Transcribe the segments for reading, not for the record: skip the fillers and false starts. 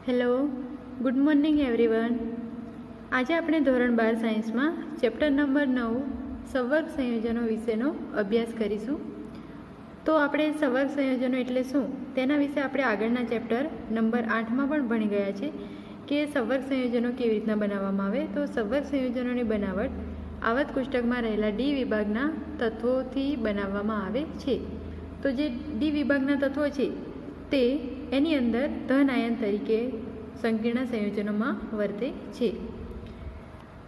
Hello, good morning everyone. આજે આપણે ધોરણ 12 સાયન્સમાં ચેપ્ટર નંબર 9 સંવર્ગ સંયોજનો વિશેનો અભ્યાસ કરીશું. તો આપણે સંવર્ગ સંયોજનો એટલે શું તેના વિશે આપણે આગળના ચેપ્ટર નંબર 8માં પણ ભણી ગયા છે કે સંવર્ગ સંયોજનો કેવી રીતના બનાવવામાં આવે. તો સંવર્ગ સંયોજનોની બનાવટ આવત કોષ્ટકમાં રહેલા ડી વિભાગના તત્વોથી બનાવવામાં આવે છે. તો જે ડી વિભાગના તત્વો છે તે એની અંદર ધન આયન તરીકે સંકીર્ણ સંયોજનોમાં વર્તે છે.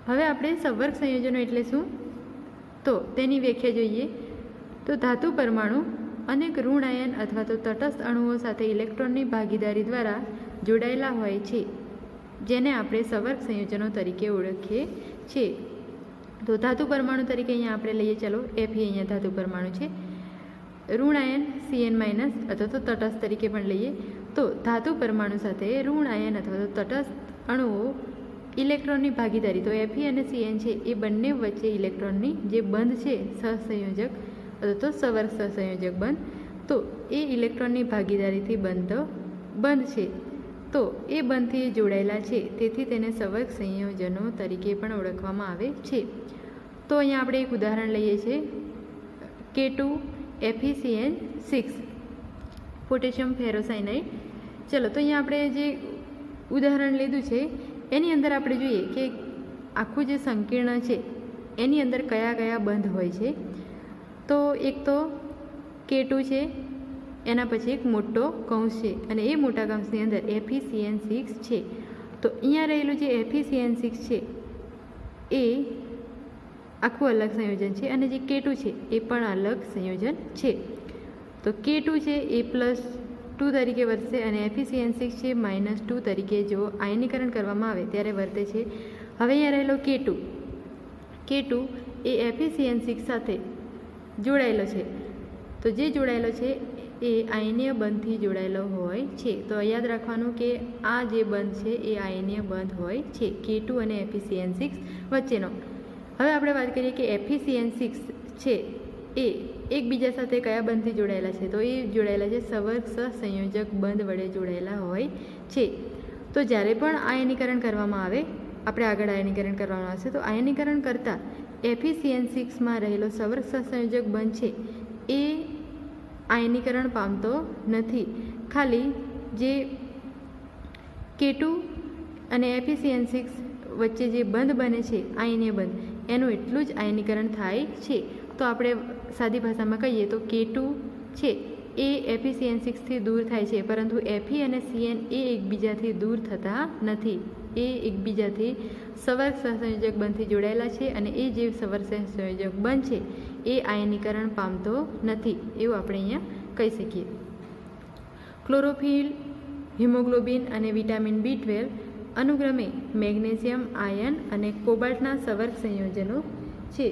હવે આપણે સંવર્ગ સંયોજનો એટલે શું તો તેની વ્યાખ્યા જોઈએ. તો ધાતુ પરમાણુ અનેક ઋણ આયન અથવા તો તટસ્થ અણુઓ સાથે ઇલેક્ટ્રોનની ભાગીદારી દ્વારા જોડાયેલા હોય છે, જેને આપણે સંવર્ગ સંયોજનો તરીકે ઓળખીએ છીએ. તો ધાતુ પરમાણુ તરીકે અહીંયા આપણે લઈએ, ચલો Fe અહીંયા ધાતુ પરમાણુ છે. ઋણ આયન Cn- અથવા તો તટસ્થ તરીકે પણ લઈએ. તો ધાતુ પરમાણુ સાથે ઋણ આયન અથવા તો તટસ્થ અણુઓ ઇલેક્ટ્રોનની ભાગીદારી, તો Fe અને Cn છે એ બંને વચ્ચે ઇલેક્ટ્રોનની જે બંધ છે સહસંયોજક અથવા તો સંવર્ગ સહસંયોજક બંધ, તો એ ઇલેક્ટ્રોનની ભાગીદારીથી બંધ છે, તો એ બંધથી જોડાયેલા છે, તેથી તેને સંવર્ગ સંયોજનો તરીકે પણ ઓળખવામાં આવે છે. તો અહીંયા આપણે એક ઉદાહરણ લઈએ છીએ, K2FeCN6 પોટેશિયમ ફેરોસાયનાઇડ. ચલો, તો અહીંયા આપણે જે ઉદાહરણ લીધું છે એની અંદર આપણે જોઈએ કે આખું જે સંકીર્ણ છે એની અંદર કયા કયા બંધ હોય છે. તો એક તો K2 છે, એના પછી એક મોટો કૌંસ છે અને એ મોટા કૌંસની અંદર FeCN6 છે. તો અહીંયા રહેલું જે FeCN6 છે એ આખું અલગ સંયોજન છે અને જે K2 છે એ પણ અલગ સંયોજન છે. તો K2 છે એ +2 તરીકે વર્તે અને FeCN6 છે -2 તરીકે જો આયનીકરણ કરવામાં આવે ત્યારે વર્તે છે. હવે અહીંયા રહેલો K2 એ FeCN6 સાથે જોડાયેલો છે. તો જે જોડાયેલો છે એ આયનીય બંધથી જોડાયેલો હોય છે. તો યાદ રાખવાનું કે આ જે બંધ છે એ આયનીય બંધ હોય છે K2 અને FeCN6 વચ્ચેનો. હવે આપણે વાત કરીએ કે FeCN6 છે એ એકબીજા સાથે કયા બંધથી જોડાયેલા છે. તો એ જોડાયેલા છે સંવર્ગ સહસંયોજક બંધ વડે જોડાયેલા હોય છે. તો જ્યારે પણ આયનીકરણ કરવામાં આવે, આપણે આગળ આયનીકરણ કરવામાં આવશે, તો આયનીકરણ કરતાં FeCN6માં રહેલો સંવર્ગ સહસંયોજક બંધ છે એ આયનીકરણ પામતો નથી. ખાલી જે K2 અને FeCN6 વચ્ચે જે બંધ બને છે આયનીય બંધ, એનું એટલું જ આયનીકરણ થાય છે. તો આપણે સાદી ભાષામાં કહીએ તો K2 છે એ FeCN6થી દૂર થાય છે, પરંતુ Fe અને Cn એ એકબીજાથી દૂર થતા નથી. એ એકબીજાથી સંવર્ગ સહસંયોજક બંધથી જોડાયેલા છે અને એ જે સંવર્ગ સહસંયોજક બંધ છે એ આયનીકરણ પામતો નથી, એવું આપણે અહીંયા કહી શકીએ. ક્લોરોફિલ, હિમોગ્લોબિન અને વિટામિન B12 અનુક્રમે મેગ્નેશિયમ આયન અને કોબાલ્ટના સંવર્ગ સંયોજનો છે.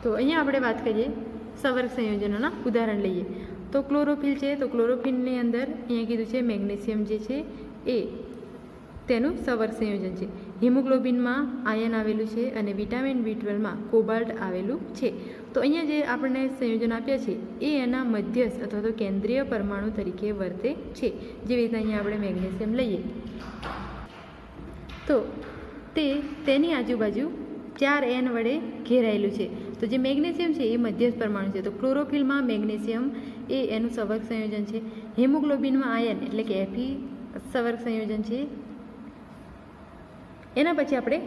તો અહીંયા આપણે વાત કરીએ સંવર્ગ સંયોજનોના ઉદાહરણ લઈએ. તો ક્લોરોફિલ છે, તો ક્લોરોફિલની અંદર અહીંયા કીધું છે મેગ્નેશિયમ જે છે એ તેનું સંવર્ગ સંયોજન છે. હિમોગ્લોબિનમાં આયન આવેલું છે અને વિટામિન B12માં કોબાલ્ટ આવેલું છે. તો અહીંયા જે આપણને સંયોજન આપ્યા છે એ એના મધ્યસ્થ અથવા તો કેન્દ્રીય પરમાણુ તરીકે વર્તે છે. જેવી રીતના અહીંયા આપણે મેગ્નેશિયમ લઈએ તો તેની આજુબાજુ 4N વડે ઘેરાયેલું છે. તો જે મેગ્નેશિયમ છે એ મધ્યસ્થ પરમાણુ છે. તો ક્લોરોફિલમાં મેગ્નેશિયમ એ એનું સંવર્ગ સંયોજન છે. હિમોગ્લોબિનમાં આયન એટલે કે Fe સંવર્ગ સંયોજન છે. એના પછી આપણે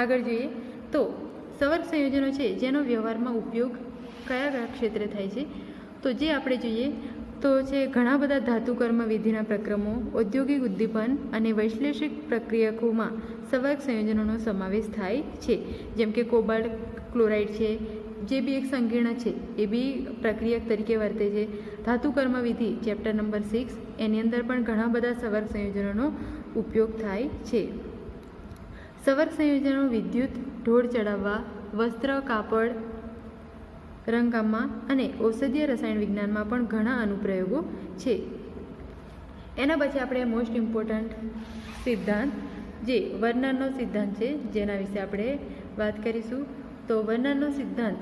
આગળ જોઈએ તો સંવર્ગ સંયોજનો છે જેનો વ્યવહારમાં ઉપયોગ કયા કયા ક્ષેત્રે થાય છે. તો જે આપણે જોઈએ તો છે ઘણા બધા ધાતુકર્મ વિધિના પ્રક્રમો, ઔદ્યોગિક ઉદ્દીપન અને વૈશ્લેષિક પ્રક્રિયકોમાં સંવર્ગ સંયોજનોનો સમાવેશ થાય છે. જેમ કે કોબાલ્ટ ક્લોરાઇડ છે જે બી એક સંકીર્ણ છે એ બી પ્રક્રિયક તરીકે વર્તે છે. ધાતુકર્મ વિધિ ચેપ્ટર નંબર 6 એની અંદર પણ ઘણા બધા સંવર્ગ સંયોજનોનો ઉપયોગ થાય છે. સંવર્ગ સંયોજનો વિદ્યુત ઢોળ ચડાવવા, વસ્ત્ર, કાપડ, રંગકામમાં અને ઔષધીય રસાયણ વિજ્ઞાનમાં પણ ઘણા અનુપ્રયોગો છે. એના પછી આપણે મોસ્ટ ઇમ્પોર્ટન્ટ સિદ્ધાંત જે વર્નરનો સિદ્ધાંત છે જેના વિશે આપણે વાત કરીશું. તો વર્નરનો સિદ્ધાંત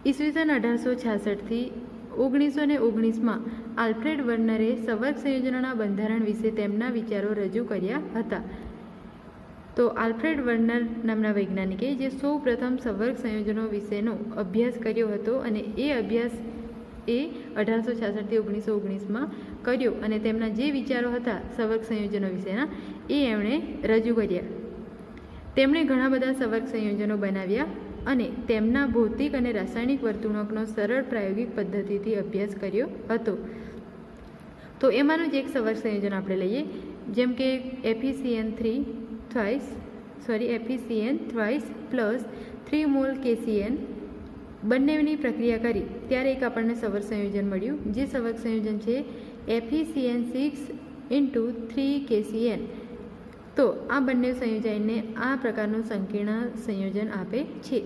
ઈસવીસન 1866થી 1919માં આલ્ફ્રેડ વર્નરે સંવર્ગ સંયોજનોના બંધારણ વિશે તેમના વિચારો રજૂ કર્યા હતા. તો આલ્ફ્રેડ વર્નર નામના વૈજ્ઞાનિકે જે સૌ પ્રથમ સંવર્ગ સંયોજનો વિશેનો અભ્યાસ કર્યો હતો અને એ અભ્યાસ એ 1866થી 1919માં કર્યો અને તેમના જે વિચારો હતા સંવર્ગ સંયોજનો વિશેના એ એમણે રજૂ કર્યા. તેમણે ઘણા બધા સંવર્ગ સંયોજનો બનાવ્યા અને તેમના ભૌતિક અને રાસાયણિક વર્તણૂકનો સરળ પ્રાયોગિક પદ્ધતિથી અભ્યાસ કર્યો હતો. તો એમાંનું જ એક સંવર્ગ સંયોજન આપણે લઈએ, જેમ કે FeCN thrice plus 3 mall KCN બંનેની પ્રક્રિયા કરી ત્યારે એક આપણને સંવર્ગ સંયોજન મળ્યું, જે સંવર્ગ સંયોજન છે FeCN6 × 3KCN. તો આ બંને સંયોજનને આ પ્રકારનું સંકીર્ણ સંયોજન આપે છે.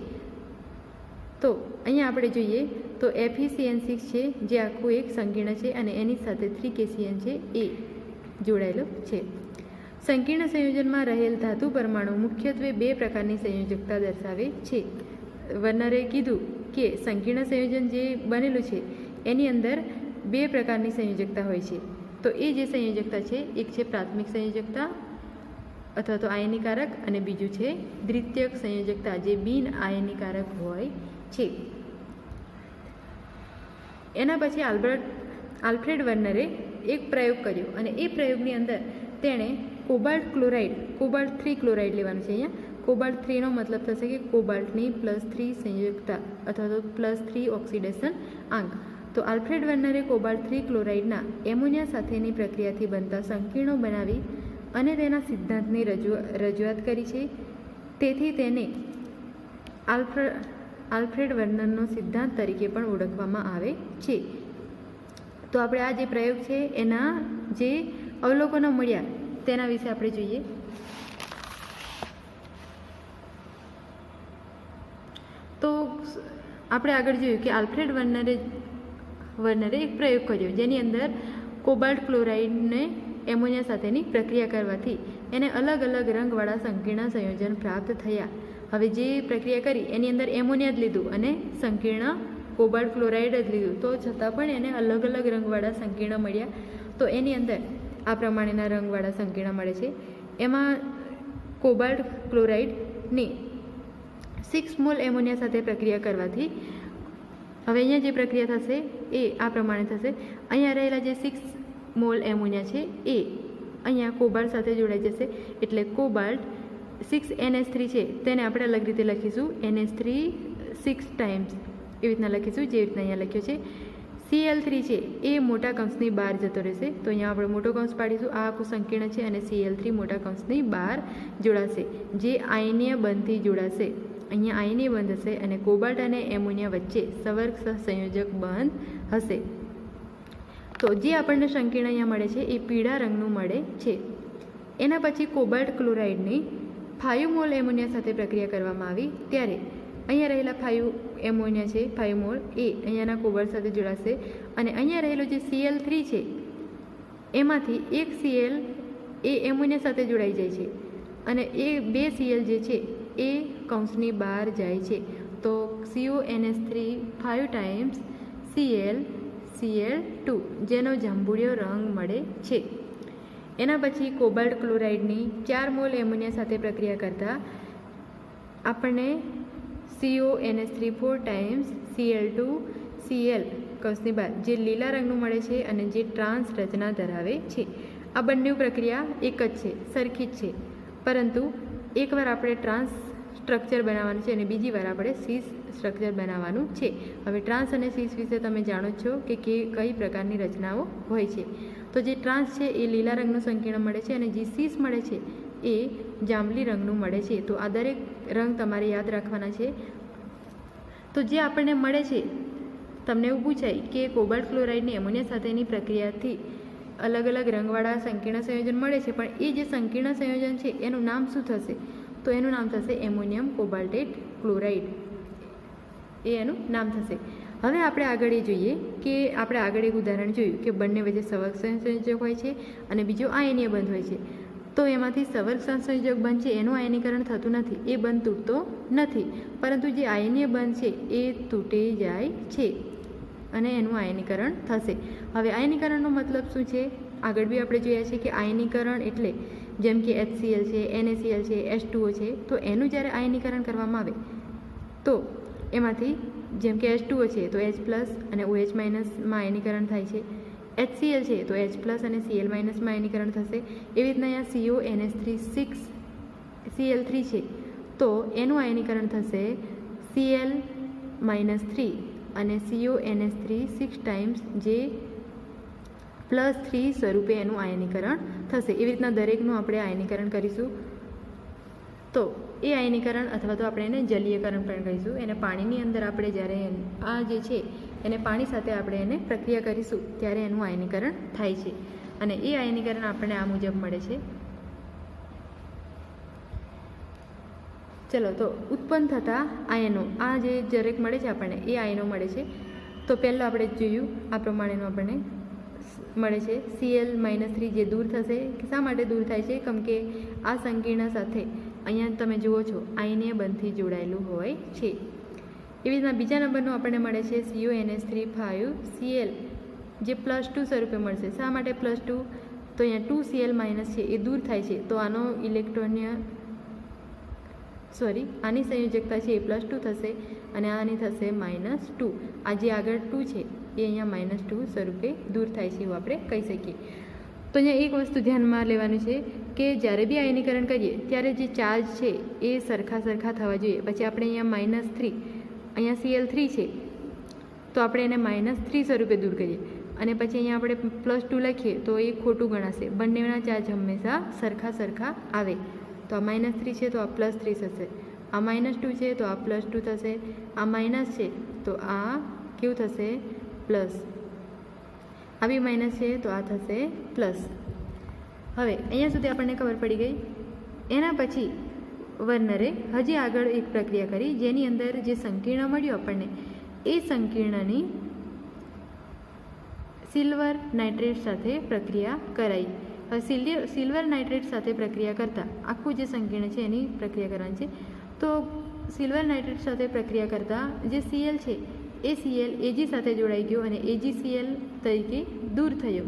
તો અહીંયા આપણે જોઈએ તો FeCN6 છે જે આખું એક સંકીર્ણ છે અને એની સાથે 3KCN છે એ જોડાયેલો છે. સંકીર્ણ સંયોજનમાં રહેલ ધાતુ પરમાણુ મુખ્યત્વે 2 પ્રકારની સંયોજકતા દર્શાવે છે. વર્નરે કીધું કે સંકીર્ણ સંયોજન જે બનેલું છે એની અંદર 2 પ્રકારની સંયોજકતા હોય છે. તો એ જે સંયોજકતા છે એક છે પ્રાથમિક સંયોજકતા અથવા તો આયનીકારક અને બીજું છે દ્વિતીયક સંયોજકતા જે બિન આયનીકારક હોય છે. એના પછી આલ્ફ્રેડ વર્નરે એક પ્રયોગ કર્યો અને એ પ્રયોગની અંદર તેણે કોબાલ્ટ 3 ક્લોરાઇડ લેવાનું છે. અહીંયા કોબાલ્ટ 3નો મતલબ થશે કે કોબાલ્ટની +3 સંયોજકતા અથવા તો +3 ઓક્સિડેશન આંક. તો આલ્ફ્રેડ વર્નરે કોબાલ્ટ 3 ક્લોરાઇડના એમોનિયા સાથેની પ્રક્રિયાથી બનતા સંકીર્ણો બનાવી અને તેના સિદ્ધાંતની રજૂઆત કરી છે. તેથી તેને આલ્ફ્રેડ વર્નરનો સિદ્ધાંત તરીકે પણ ઓળખવામાં આવે છે. તો આપણે આ જે પ્રયોગ છે એના જે અવલોકનો મળ્યા તેના વિશે આપણે જોઈએ. તો આપણે આગળ જોયું કે આલ્ફ્રેડ વર્નરે એક પ્રયોગ કર્યો જેની અંદર કોબાલ્ટ ક્લોરાઇડને એમોનિયા સાથેની પ્રક્રિયા કરવાથી એને અલગ અલગ રંગવાળા સંકીર્ણ સંયોજન પ્રાપ્ત થયા. હવે જે પ્રક્રિયા કરી એની અંદર એમોનિયા જ લીધું અને સંકીર્ણ કોબાલ્ટ ક્લોરાઇડ જ લીધું, તો છતાં પણ એને અલગ અલગ રંગવાળા સંકીર્ણ મળ્યા. તો એની અંદર આ પ્રમાણેના રંગવાળા સંકીર્ણ મળે છે. એમાં કોબાલ્ટ ક્લોરાઇડની 6 મોલ એમોનિયા સાથે પ્રક્રિયા કરવાથી હવે અહીંયા જે પ્રક્રિયા થશે એ આ પ્રમાણે થશે. અહીંયા રહેલા જે 6 મોલ એમોનિયા છે એ અહીંયા કોબાલ્ટ સાથે જોડાઈ જશે, એટલે કોબાલ્ટ 6NH3 છે તેને આપણે અલગ રીતે લખીશું NH3 6 ટાઈમ્સ એવી રીતના લખીશું, જે રીતના અહીંયા લખ્યો છે. Cl3 છે એ મોટા કૌંસની બહાર જતો રહેશે, તો અહીંયા આપણે મોટો કૌંસ પાડીશું. આ આખું સંકીર્ણ છે અને Cl3 મોટા કૌંસની બહાર જોડાશે, જે આયનીય બંધથી જોડાશે. અહીંયા આયનીય બંધ હશે અને કોબાલ્ટ અને એમોનિયા વચ્ચે સંવર્ગ સંયોજક બંધ હશે. તો જે આપણને સંકીર્ણ અહીંયા મળે છે એ પીળા રંગનું મળે છે. એના પછી કોબાલ્ટ ક્લોરાઇડની 5 મોલ એમોનિયા સાથે પ્રક્રિયા કરવામાં આવી ત્યારે અહીંયા રહેલા 5 એમોનિયા છે 5 મોલ એ અહીંયાના કોબાલ્ટ સાથે જોડાશે અને અહીંયા રહેલો જે Cl3 છે એમાંથી એક Cl એ એમોનિયા સાથે જોડાઈ જાય છે અને એ 2 Cl જે છે એ કૌંસની બહાર જાય છે. તો CONH3 5 ટાઈમ્સ Cl2 જેનો જાંબુડિયો રંગ મળે છે. એના પછી કોબાલ્ટ ક્લોરાઇડની 4 મોલ એમોનિયા સાથે પ્રક્રિયા કરતાં આપણને CONH3 4 ટાઈમ્સ Cl2 Cl કૌંસની બહાર જે લીલા રંગનું મળે છે અને જે ટ્રાન્સ રચના ધરાવે છે. આ બંને પ્રક્રિયા એક જ છે, સરખી જ છે, પરંતુ એકવાર આપણે ટ્રાન્સ સ્ટ્રક્ચર બનાવવાનું છે અને બીજી વાર આપણે સીસ સ્ટ્રક્ચર બનાવવાનું છે. હવે ટ્રાન્સ અને સીસ વિશે તમે જાણો છો કે કઈ પ્રકારની રચનાઓ હોય છે. તો જે ટ્રાન્સ છે એ લીલા રંગનું સંકીર્ણ મળે છે અને જે સીસ મળે છે એ જાંબલી રંગનું મળે છે. તો આ દરેક રંગ તમારે યાદ રાખવાના છે. તો જે આપણને મળે છે, તમને એવું પૂછાય કે કોબાલ્ટ ક્લોરાઇડની એમોનિયા સાથેની પ્રક્રિયાથી અલગ અલગ રંગવાળા સંકીર્ણ સંયોજન મળે છે, પણ એ જે સંકીર્ણ સંયોજન છે એનું નામ શું થશે? તો એનું નામ થશે એમોનિયમ કોબાલ્ટેટ ક્લોરાઇડ, એ એનું નામ થશે. હવે આપણે આગળ એ જોઈએ કે આપણે આગળ એક ઉદાહરણ જોયું કે બંને વચ્ચે સંવર્ગ સંયોજક હોય છે અને બીજો આયનીય બંધ હોય છે. તો એમાંથી સંવર્ગ સંયોજક બંધ છે એનું આયનીકરણ થતું નથી, એ બંધ તૂટતો નથી, પરંતુ જે આયનીય બંધ છે એ તૂટી જાય છે. અને એનું આયનીકરણ થશે. હવે આયનીકરણનો મતલબ શું છે? આગળ બી આપણે જોયા છે કે આયનીકરણ એટલે જેમ કે HCl છે, NaCl છે, H2O છે, તો એનું જ્યારે આયનીકરણ કરવામાં આવે તો એમાંથી જેમ કે H2O છે તો H+ અને OH- માં આયનીકરણ થાય છે. HCl છે તો H+ અને Cl- માં આયનીકરણ થશે. એવી રીતના અહીંયા CONH3 છે તો એનું આયનીકરણ થશે Cl-3 અને CONH3 6 ટાઈમ્સ જે +3 સ્વરૂપે એનું આયનીકરણ થશે. એવી રીતના દરેકનું આપણે આયનીકરણ કરીશું. તો એ આયનીકરણ અથવા તો આપણે એને જલીયકરણ પણ કહીશું. એને પાણીની અંદર આપણે જ્યારે આ જે છે એને પાણી સાથે આપણે એને પ્રક્રિયા કરીશું ત્યારે એનું આયનીકરણ થાય છે અને એ આયનીકરણ આપણને આ મુજબ મળે છે. ચલો, તો ઉત્પન્ન થતા આયનો આ જે દરેક મળે છે આપણને એ આયનો મળે છે. તો પહેલાં આપણે જોયું આ પ્રમાણેનું આપણને મળે છે Cl-3 જે દૂર થશે. શા માટે દૂર થાય છે? કેમ કે આ સંકીર્ણ સાથે અહીંયા તમે જુઓ છો આયનીય બંધથી જોડાયેલું હોય છે. એવી રીતના બીજા નંબરનું આપણને મળે છે CONH3 જે +2 સ્વરૂપે મળશે. શા માટે +2? તો અહીંયા 2Cl- છે એ દૂર થાય છે તો આનો આની સંયોજકતા છે એ +2 થશે અને આની થશે -2. આ જે આગળ 2 છે એ અહીંયા -2 સ્વરૂપે દૂર થાય છે એવું આપણે કહી શકીએ. તો અહીંયા એક વસ્તુ ધ્યાનમાં લેવાનું છે કે જ્યારે બી આયનીકરણ કરીએ ત્યારે જે ચાર્જ છે એ સરખા થવા જોઈએ. પછી આપણે અહીંયા -3 અહીંયા Cl3 છે તો આપણે એને -3 સ્વરૂપે દૂર કરીએ અને પછી અહીંયા આપણે +2 લખીએ તો એ ખોટું ગણાશે. બંનેના ચાર્જ હંમેશા સરખા આવે. તો આ -3 છે તો આ +3 થશે, આ -2 છે તો આ +2 થશે, આ માઇનસ છે તો આ કેવું થશે? પ્લસ. આ બી માઇનસ છે તો આ થશે પ્લસ. હવે અહીંયા સુધી આપણને ખબર પડી ગઈ. એના પછી વર્નરે હજી આગળ એક પ્રક્રિયા કરી જેની અંદર જે સંકીર્ણ મળ્યું આપણને એ સંકીર્ણની સિલ્વર નાઇટ્રેટ સાથે પ્રક્રિયા કરાઈ. સિલ્વર નાઇટ્રેટ સાથે પ્રક્રિયા કરતાં આખું જે સંકીર્ણ છે એની પ્રક્રિયા કરવાની છે. તો સિલ્વર નાઇટ્રેટ સાથે પ્રક્રિયા કરતાં જે Cl છે એ Cl Ag સાથે જોડાઈ ગયો અને AgCl તરીકે દૂર થયો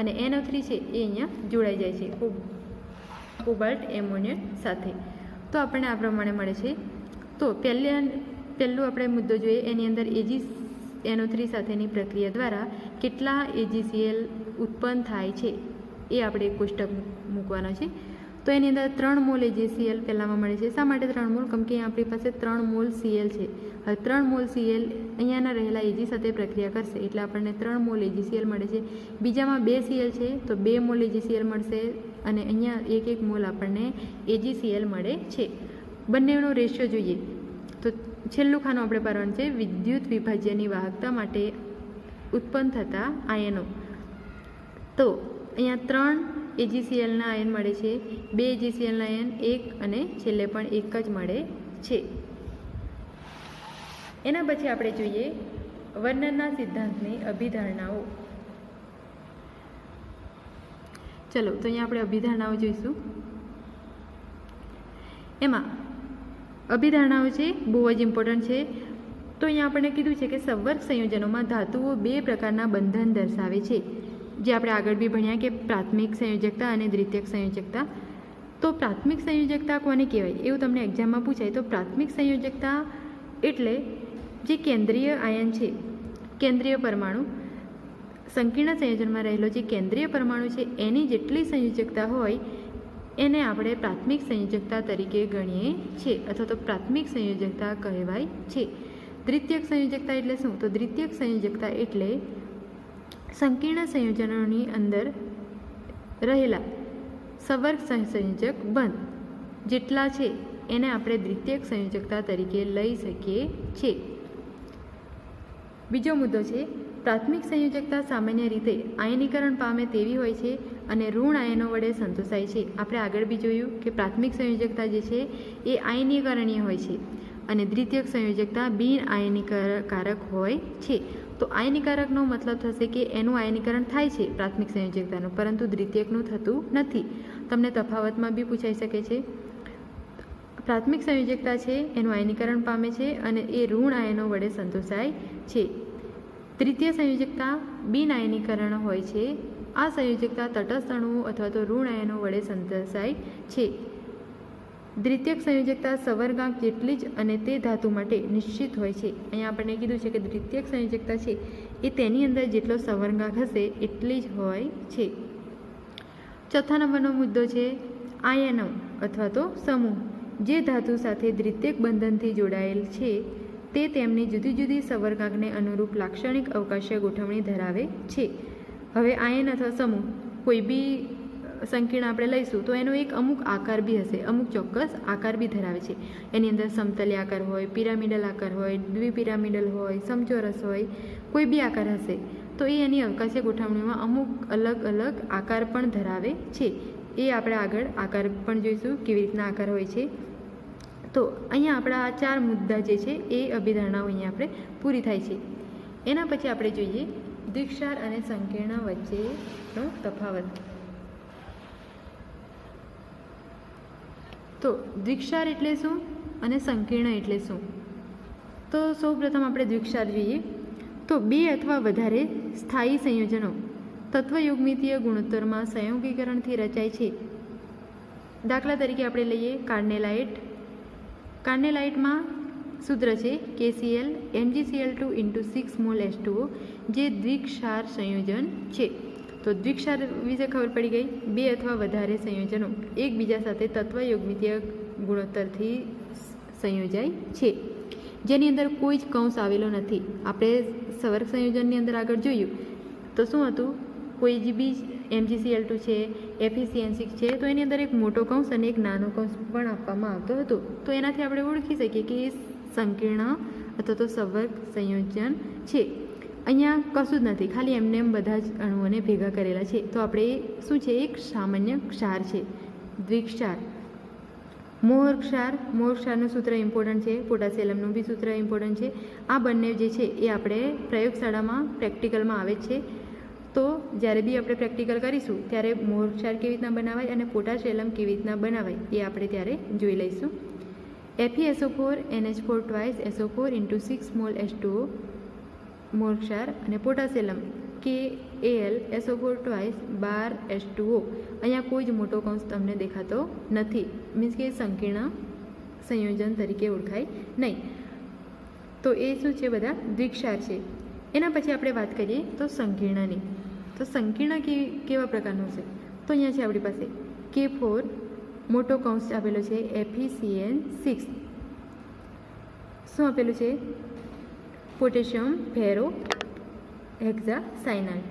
અને NO3 છે એ અહીંયા જોડાઈ જાય છે કોબાલ્ટ એમોનિયમ સાથે. તો આપણને આ પ્રમાણે મળે છે. તો પહેલું આપણે મુદ્દો જોઈએ એની અંદર AgNO3 સાથેની પ્રક્રિયા દ્વારા કેટલા AgCl ઉત્પન્ન થાય છે એ આપણે એક કોષ્ટક મૂકવાનો છે. તો એની અંદર 3 મોલ AgCl પહેલાંમાં મળે છે. શા માટે 3 મોલ? કેમ કે આપણી પાસે 3 મોલ Cl છે. હવે 3 મોલ Cl અહીંયાના રહેલા Ag સાથે પ્રક્રિયા કરશે એટલે આપણને 3 મોલ AgCl મળે છે. બીજામાં 2 Cl છે તો 2 મોલ AgCl મળશે અને અહીંયા 1 મોલ આપણને AgCl મળે છે. બંનેનો રેશિયો જોઈએ તો છેલ્લું ખાનું આપણે પાડવાનું છે વિદ્યુત વિભાજ્યની વાહકતા માટે ઉત્પન્ન થતા આયનો. તો અહીંયા 3 AgClના આયન મળે છે, 2 AgClના આયન 1 અને છેલ્લે પણ 1 જ મળે છે. એના પછી આપણે જોઈએ વર્નરના સિદ્ધાંતની અભિધારણાઓ. ચલો, તો અહીંયા આપણે અભિધારણાઓ જોઈશું. એમાં અભિધારણાઓ છે બહુ જ ઇમ્પોર્ટન્ટ છે. તો અહીંયા આપણને કીધું છે કે સંવર્ગ સંયોજનોમાં ધાતુઓ 2 પ્રકારના બંધન દર્શાવે છે જે આપણે આગળ બી ભણ્યા કે પ્રાથમિક સંયોજકતા અને દ્વિતીયક સંયોજકતા. તો પ્રાથમિક સંયોજકતા કોને કહેવાય એવું તમને એક્ઝામમાં પૂછાય. તો પ્રાથમિક સંયોજકતા એટલે જે કેન્દ્રીય આયન છે, કેન્દ્રીય પરમાણુ, સંકીર્ણ સંયોજનમાં રહેલો જે કેન્દ્રીય પરમાણુ છે એની જેટલી સંયોજકતા હોય એને આપણે પ્રાથમિક સંયોજકતા તરીકે ગણીએ છીએ અથવા તો પ્રાથમિક સંયોજકતા કહેવાય છે. દ્વિતીયક સંયોજકતા એટલે શું? તો દ્વિતીયક સંયોજકતા એટલે સંકીર્ણ સંયોજનોની અંદર રહેલા સંવર્ગ સંયોજક બંધ જેટલા છે એને આપણે દ્વિતીયક સંયોજકતા તરીકે લઈ શકીએ છીએ. બીજો મુદ્દો છે પ્રાથમિક સંયોજકતા સામાન્ય રીતે આયનીકરણ પામે તેવી હોય છે અને ઋણ આયનો વડે સંતોષાય છે. આપણે આગળ બી જોયું કે પ્રાથમિક સંયોજકતા જે છે એ આયનીકરણીય હોય છે અને દ્વિતીયક સંયોજકતા બિન આયનીકારક હોય છે. તો આયનીકારકનો મતલબ થશે કે એનું આયનીકરણ થાય છે પ્રાથમિક સંયોજકતાનું, પરંતુ દ્વિતીયકનું થતું નથી. તમને તફાવતમાં બી પૂછાઈ શકે છે. પ્રાથમિક સંયોજકતા છે એનું આયનીકરણ પામે છે અને એ ઋણ આયનો વડે સંતોષાય છે. તૃતીય સંયોજકતા બિન આયનીકરણ હોય છે. આ સંયોજકતા તટસ્થ અણુઓ અથવા તો ઋણ આયનો વડે સંતોષાય છે. દ્વિતીયક સંયોજકતા સવર્ગાંક જેટલી જ અને તે ધાતુ માટે નિશ્ચિત હોય છે. અહીંયા આપણને કીધું છે કે દ્વિતીયક સંયોજકતા છે એ તેની અંદર જેટલો સવર્ગાંક હશે એટલી જ હોય છે. ચોથા નંબરનો મુદ્દો છે આયનો અથવા તો સમૂહ. જે ધાતુ સાથે દ્વિતીયક બંધનથી જોડાયેલ છે તે તેમની જુદી જુદી સવર્ગાંકને અનુરૂપ લાક્ષણિક અવકાશીય ગોઠવણી ધરાવે છે. હવે આયન અથવા સમૂહ કોઈ બી સંકીર્ણ આપણે લઈશું તો એનો એક અમુક આકાર બી હશે, અમુક ચોક્કસ આકાર બી ધરાવે છે. એની અંદર સમતલી આકાર હોય, પિરામિડલ આકાર હોય, દ્વિપિરામિડલ હોય, સમચોરસ હોય, કોઈ બી આકાર હશે તો એ એની અવકાશીય ગોઠવણીમાં અમુક અલગ અલગ આકાર પણ ધરાવે છે. એ આપણે આગળ આકાર પણ જોઈશું કેવી રીતના આકાર હોય છે. તો અહીંયા આપણા આ 4 મુદ્દા જે છે એ અભિધારણાઓ અહીંયા આપણે પૂરી થાય છે. એના પછી આપણે જોઈએ દ્વિક્ષાર અને સંકીર્ણ વચ્ચેનો તફાવત. તો દ્વિક્ષાર એટલે શું અને સંકીર્ણ એટલે શું? તો સૌપ્રથમ આપણે દ્વિક્ષાર જોઈએ. તો 2 અથવા વધારે સ્થાયી સંયોજનો તત્વયુગ્મિતીય ગુણોત્તરમાં સંયોગીકરણથી રચાય છે. દાખલા તરીકે આપણે લઈએ કાર્નેલાઇટ. કાર્નેલાઇટમાં સૂત્ર છે KCl MgCl2 × 6 મોલ H2O જે દ્વિક્ષાર સંયોજન છે. તો દ્વિક્ષાર વિશે ખબર પડી ગઈ. 2 અથવા વધારે સંયોજનો એકબીજા સાથે તત્વયુગ્મિતીય ગુણોત્તરથી સંયોજાય છે જેની અંદર કોઈ જ કૌંસ આવેલો નથી. આપણે સવર્ગ સંયોજનની અંદર આગળ જોયું તો શું હતું, કોઈ જ બી MgCl2 છે, FeCN6 છે તો એની અંદર એક મોટો કૌંસ અને એક નાનો કૌંસ પણ આપવામાં આવતો હતો. તો એનાથી આપણે ઓળખી શકીએ કે એ સંકીર્ણ અથવા તો સવર્ગ સંયોજન છે. અહીંયા કશું જ નથી, ખાલી એમને એમ બધા જ અણુઓને ભેગા કરેલા છે. તો આપણે શું છે, એક સામાન્ય ક્ષાર છે દ્વિક્ષાર. મોહર ક્ષારનું સૂત્ર ઇમ્પોર્ટન્ટ છે, પોટાશિયમનું બી સૂત્ર ઇમ્પોર્ટન્ટ છે. આ બંને જે છે એ આપણે પ્રયોગશાળામાં પ્રેક્ટિકલમાં આવે છે. તો જ્યારે બી આપણે પ્રેક્ટિકલ કરીશું ત્યારે મોહર ક્ષાર કેવી રીતના બનાવાય અને પોટાશિયમ કેવી રીતના બનાવાય એ આપણે ત્યારે જોઈ લઈશું. FeSO4 NH4 twice SO4 × 6 mall H2O મોહર ક્ષાર અને પોટાશિયમ KAl SO4 twice 12 H2O. અહીંયા કોઈ જ મોટો કૌંસ તમને દેખાતો નથી, મીન્સ કે સંકીર્ણ સંયોજન તરીકે ઓળખાય નહીં. તો એ શું છે, બધા દ્વિક્ષાર છે. એના પછી આપણે વાત કરીએ તો સંકીર્ણની. તો સંકીર્ણ કેવા પ્રકારનું છે? તો અહીંયા છે આપણી પાસે K4 મોટો કૌંસ આપેલો છે, FeCN6 શું આપેલું છે, પોટેશિયમ ફેરો હેક્ઝાસાયનાઇડ.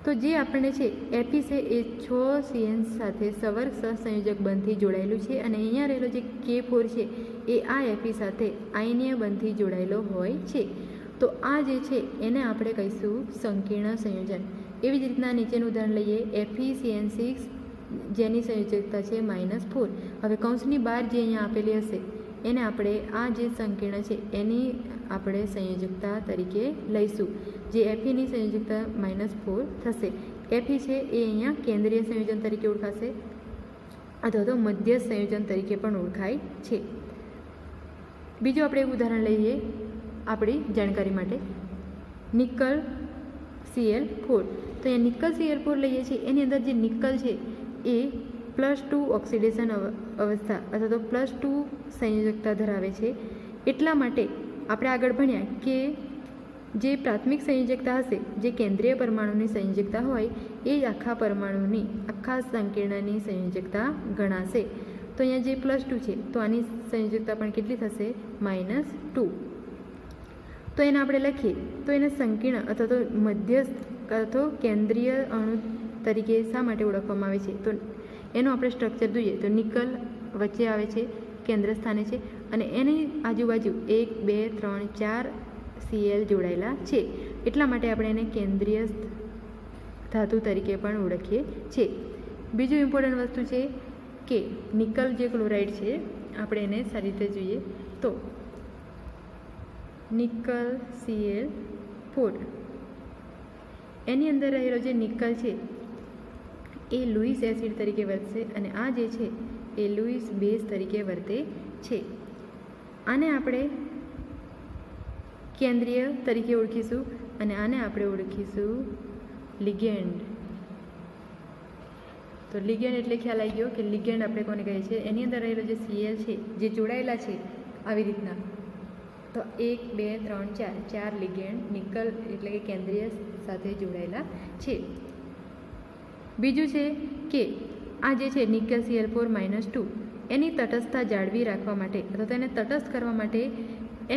તો જે આપણને છે Fe છે એ 6 CN સાથે સવર્ગ સહસંયોજક બંધથી જોડાયેલું છે અને અહીંયા રહેલો જે K4 છે એ આ Fe સાથે આયનીય બંધથી જોડાયેલો હોય છે. તો આ જે છે એને આપણે કહીશું સંકીર્ણ સંયોજન. એવી જ રીતના નીચેનું ઉદાહરણ લઈએ FeCN6 જેની સંયોજકતા છે -4. હવે કૌંસની બહાર જે અહીંયા આપેલી હશે એને આપણે આ જે સંકીર્ણ છે એની આપણે સંયોજકતા તરીકે લઈશું, જે Feની સંયોજકતા -4 થશે. Fe છે એ અહીંયા કેન્દ્રીય સંયોજન તરીકે ઓળખાશે અથવા તો મધ્યસ્થ સંયોજન તરીકે પણ ઓળખાય છે. બીજું આપણે એક ઉદાહરણ લઈએ આપણી જાણકારી માટે, નિકલ Cl4. તો અહીંયા નિકલ Cl4 લઈએ છીએ. એની અંદર જે નિકલ છે એ +2 ઓક્સિડેશન અવસ્થા અથવા તો +2 સંયોજકતા ધરાવે છે. એટલા માટે આપણે આગળ ભણ્યા કે જે પ્રાથમિક સંયોજકતા હશે, જે કેન્દ્રીય પરમાણુની સંયોજકતા હોય એ જ આખા સંકીર્ણની સંયોજકતા ગણાશે. તો અહીંયા જે +2 છે તો આની સંયોજકતા પણ કેટલી થશે, -2. તો એને આપણે લખીએ તો એને સંકીર્ણ અથવા તો મધ્યસ્થ અથવા તો કેન્દ્રીય અણુ તરીકે શા માટે ઓળખવામાં આવે છે? તો એનું આપણે સ્ટ્રક્ચર જોઈએ તો નિકલ વચ્ચે આવે છે, કેન્દ્ર સ્થાને છે અને એની આજુબાજુ 1 2 3 4 Cl જોડાયેલા છે. એટલા માટે આપણે એને કેન્દ્રીય ધાતુ તરીકે પણ ઓળખીએ છીએ. બીજું ઇમ્પોર્ટન્ટ વસ્તુ છે કે નિકલ જે ક્લોરાઇડ છે આપણે એને સારી રીતે જોઈએ તો નિકલ Cl4 એની અંદર રહેલો જે નિકલ છે એ લુઈસ એસિડ તરીકે વર્તશે અને આ જે છે એ લુઈસ બેઝ તરીકે વર્તે છે. આને આપણે કેન્દ્રીય તરીકે ઓળખીશું અને આને આપણે ઓળખીશું લિગેન્ડ. તો લિગેન્ડ એટલે ખ્યાલ આવી ગયો કે લિગેન્ડ આપણે કોને કહીએ છીએ. એની અંદર રહેલો જે Cl છે જે જોડાયેલા છે આવી રીતના, તો 1 2 3 4 4 લિગેન્ડ નિકલ એટલે કે કેન્દ્રીય સાથે જોડાયેલા છે. બીજું છે કે આ જે છે નિકલ Cl4-2 એની તટસ્થતા જાળવી રાખવા માટે અથવા તો એને તટસ્થ કરવા માટે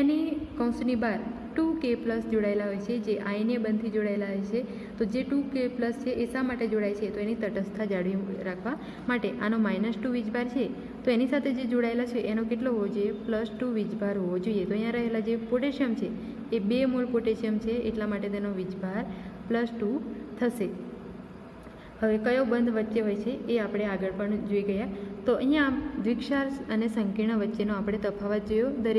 એની કૌંસની બહાર 2K+ જોડાયેલા હોય છે, જે આયનીય બંધથી જોડાયેલા હોય છે. તો જે 2K+ છે એ શા માટે જોડાય છે? તો એની તટસ્થતા જાળવી રાખવા માટે. આનો -2 વીજભાર છે તો એની સાથે જે જોડાયેલા છે એનો કેટલો હોવો જોઈએ? +2 વીજભાર હોવો જોઈએ. તો અહીંયા રહેલા જે પોટેશિયમ છે એ 2 મોલ પોટેશિયમ છે, એટલા માટે તેનો વીજભાર +2 થશે. હવે કયો બંધ વચ્ચે હોય છે એ આપણે આગળ પણ જોઈ ગયા. તો અહીંયા દ્વિક્ષાર અને સંકીર્ણ વચ્ચેનો આપણે તફાવત જોયો. દરેક